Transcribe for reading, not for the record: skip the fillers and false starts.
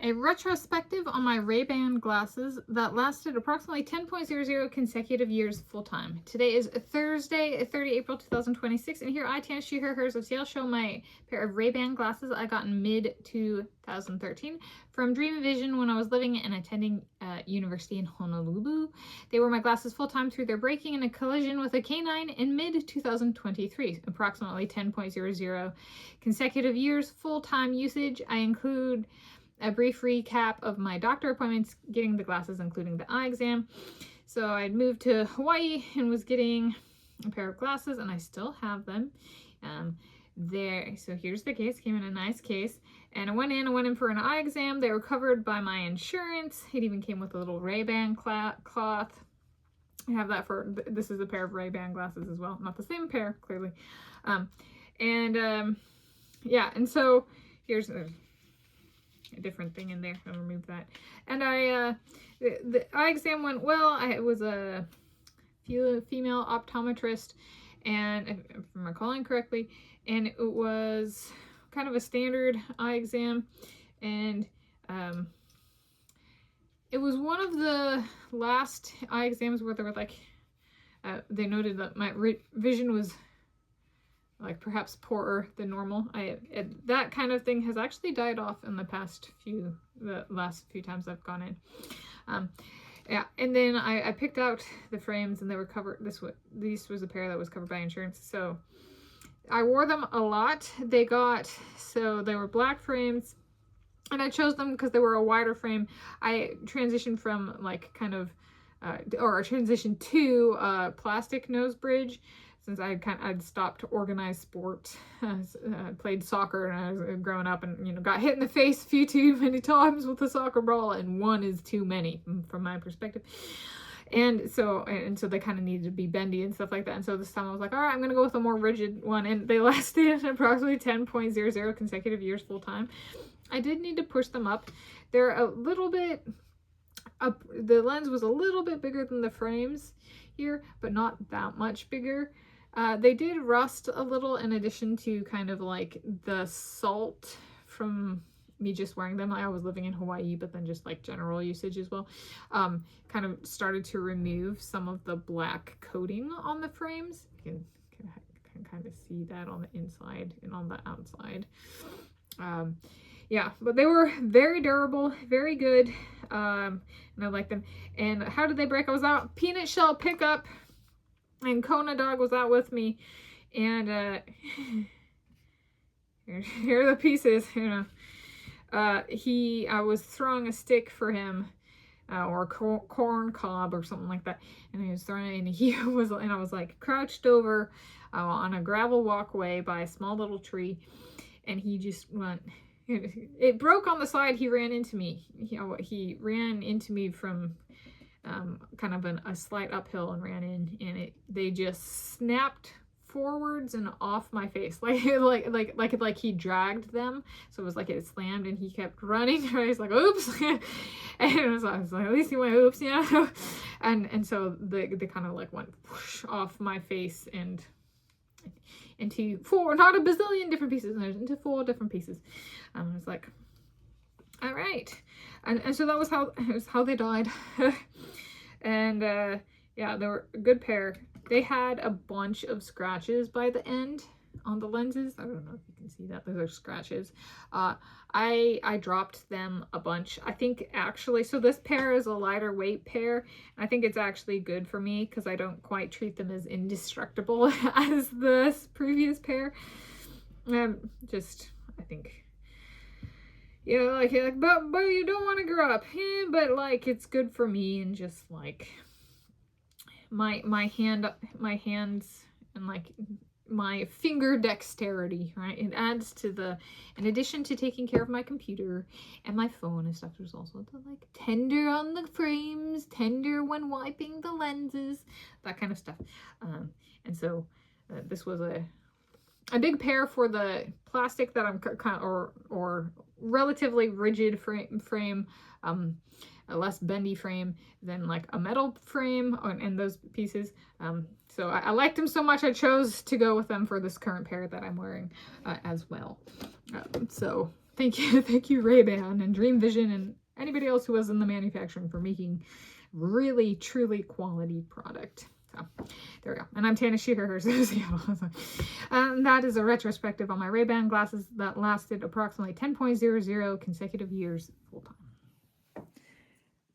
a retrospective on my Ray-Ban glasses that lasted approximately 10.00 consecutive years full-time. Today is Thursday, 30 April 2026, and here I, Tanis, she, her, hers of sale, show my pair of Ray-Ban glasses I got in mid-2013 from Dream Vision when I was living and attending university in Honolulu. They were my glasses full-time through their breaking in a collision with a canine in mid-2023, approximately 10.00 consecutive years full-time usage. I include a brief recap of my doctor appointments, getting the glasses, including the eye exam. So I'd moved to Hawaii and was getting a pair of glasses, and I still have them. So here's the case. Came in a nice case, and I went in for an eye exam. They were covered by my insurance. It even came with a little Ray-Ban cloth. I have that for, this is a pair of Ray-Ban glasses as well. Not the same pair, clearly. Yeah, and so here's a different thing in there. I'll remove that. And the eye exam went well. I was a female optometrist, and if I'm recalling correctly, and it was kind of a standard eye exam, and it was one of the last eye exams where they were like, they noted that my vision was like perhaps poorer than normal. That kind of thing has actually died off in the last few times I've gone in. Yeah, and then I picked out the frames, and they were covered. This was a pair that was covered by insurance, so I wore them a lot. They were black frames, and I chose them because they were a wider frame. I transitioned from like transitioned to plastic nose bridge, since I'd stopped organized sport. Played soccer and I was growing up, and got hit in the face a few too many times with a soccer ball, and one is too many from my perspective. And so they kind of needed to be bendy and stuff like that. And so this time I was like, all right, I'm gonna go with a more rigid one, and they lasted approximately 10.00 consecutive years full time. I did need to push them up. They're a little bit up. The lens was a little bit bigger than the frames here, but not that much bigger. They did rust a little, in addition to kind of like the salt from me just wearing them. I was living in Hawaii, but then just like general usage as well, kind of started to remove some of the black coating on the frames. You can kind of see that on the inside and on the outside. Yeah, but they were very durable, very good, and I like them. And how did they break? I was out peanut shell pickup, and Kona dog was out with me, and here are the pieces. I was throwing a stick for him, or a corn cob or something like that, and he was throwing it, and I was like crouched over on a gravel walkway by a small little tree, and he just went. It broke on the side. He ran into me. He ran into me from kind of a slight uphill and ran in, and they just snapped forwards and off my face, like he dragged them. So it was like it slammed, and he kept running. I was like, oops, and I was like, at least he went oops, and so they kind of like went whoosh off my face and into not a bazillion different pieces, into 4 different pieces. I was like, all right, and so that was how they died. And yeah, they were a good pair. They had a bunch of scratches by the end on the lenses. I don't know if you can see that. Those are scratches. I dropped them a bunch. I think actually, so this pair is a lighter weight pair. I think it's actually good for me because I don't quite treat them as indestructible as this previous pair. I think, like, but you don't want to grow up. But like, it's good for me, and just like my hands and like my finger dexterity, right? It adds to in addition to taking care of my computer and my phone and stuff, there's also the like tender on the frames, tender when wiping the lenses, that kind of stuff. And so this was a big pair for the plastic that I'm kind of, or relatively rigid frame, a less bendy frame than like a metal frame and those pieces. So I liked them so much, I chose to go with them for this current pair that I'm wearing as well. So Thank you, Ray-Ban and Dream Vision and anybody else who was in the manufacturing for making really, truly quality product. So there we go. And I'm Tanis Shearers. And that is a retrospective on my Ray-Ban glasses that lasted approximately 10.00 consecutive years full time.